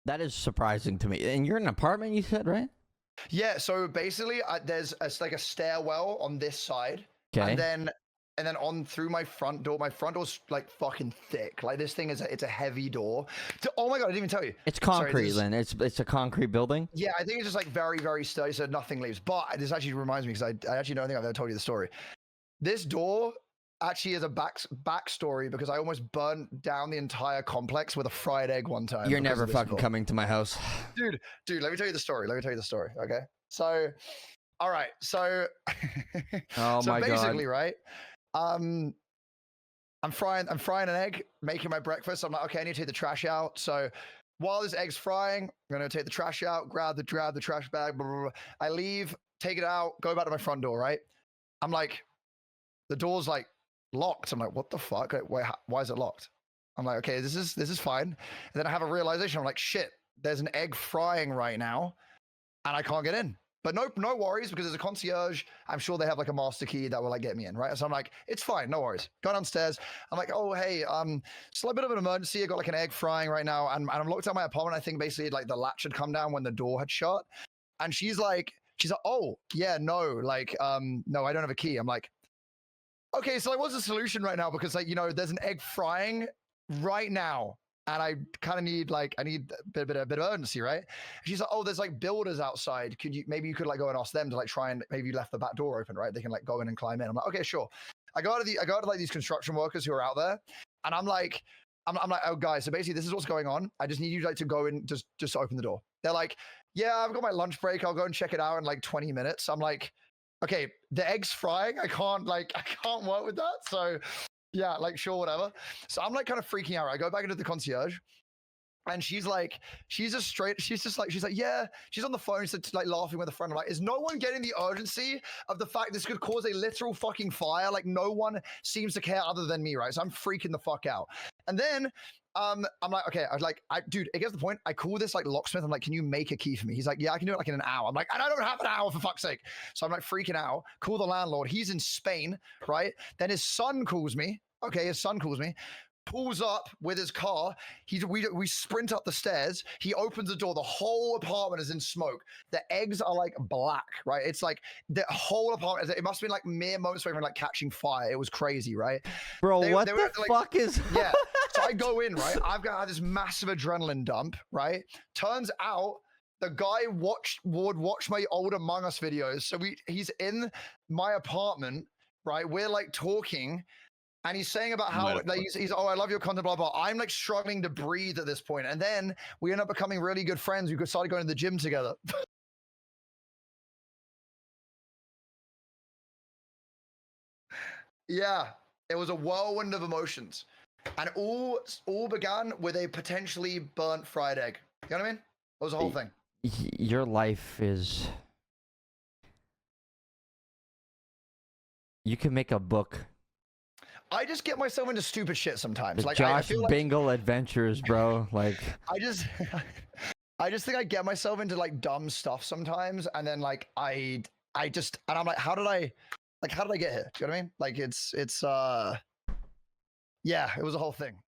That is surprising to me. And you're in an apartment, you said, right? Yeah. So basically, there's like a stairwell on this side, Okay. and then on through my front door. My front door's like fucking thick. Like this thing it's a heavy door. Oh my god, I didn't even tell you. It's concrete, then. It's a concrete building. Yeah, I think it's just like very, very sturdy, so nothing leaves. But this actually reminds me because I actually don't think I've ever told you the story. This door actually is a backstory because I almost burnt down the entire complex with a fried egg one time. You're never fucking coming to my house. Dude, let me tell you the story. Okay. So, all right. So, oh so my basically, god. right? I'm frying an egg, making my breakfast. I'm like, okay, I need to take the trash out. So while this egg's frying, I'm gonna take the trash out, grab the trash bag, blah, blah, blah. I leave, take it out, go back to my front door, right? I'm like, the door's like locked. I'm like, what the fuck? Wait, why is it locked? I'm like, okay, this is fine. And then I have a realization. I'm like, shit, there's an egg frying right now, and I can't get in. But no worries, because there's a concierge. I'm sure they have like a master key that will like get me in, right? So I'm like, it's fine, no worries. Go downstairs. I'm like, oh hey, it's a bit of an emergency. I got like an egg frying right now, and I'm locked out my apartment. I think basically like the latch had come down when the door had shut, and she's like, oh yeah, no, like no, I don't have a key. I'm like, okay, so like, what's the solution right now? Because like, you know, there's an egg frying right now, and I kind of need a bit of urgency, right? She's like, oh, there's like builders outside. Maybe you could like go and ask them to like try and maybe you left the back door open, right? They can like go in and climb in. I'm like, okay, sure. I go to like these construction workers who are out there, and I'm like, oh guys, so basically this is what's going on. I just need you like to go in, just open the door. They're like, yeah, I've got my lunch break. I'll go and check it out in like 20 minutes. I'm like, okay, the egg's frying. I can't work with that. So yeah, like sure, whatever. So I'm like kind of freaking out. I go back into the concierge, and she's like, she's like, yeah, she's on the phone, so like laughing with a friend. I'm like, is no one getting the urgency of the fact this could cause a literal fucking fire? Like no one seems to care other than me, right? So I'm freaking the fuck out. And then I'm like, okay, dude, it gets to the point. I call this like locksmith. I'm like, can you make a key for me? He's like, yeah, I can do it like in an hour. I'm like, and I don't have an hour, for fuck's sake. So I'm like freaking out. Call the landlord. He's in Spain, right? Then his son calls me. Okay, his son calls me. Pulls up with his car. We sprint up the stairs. He opens the door. The whole apartment is in smoke. The eggs are like black, right? It's like the whole apartment. It must have been like mere moments away from like catching fire. It was crazy, right? Bro, what the fuck is? Yeah. So I go in, right? I've got this massive adrenaline dump, right? Turns out the guy would watch my old Among Us videos. So he's in my apartment, right? We're like talking. And he's saying about how like, he's oh, I love your content, blah, blah. I'm like struggling to breathe at this point. And then we end up becoming really good friends. We started going to the gym together. Yeah, it was a whirlwind of emotions. And all began with a potentially burnt fried egg. You know what I mean? It was the whole thing. Your life is... You can make a book. I just get myself into stupid shit sometimes. The like Josh I feel like... Bingle adventures, bro. Like I just think I get myself into like dumb stuff sometimes, and then like and I'm like, how did I get here? Do you know what I mean? Like it's yeah, it was a whole thing.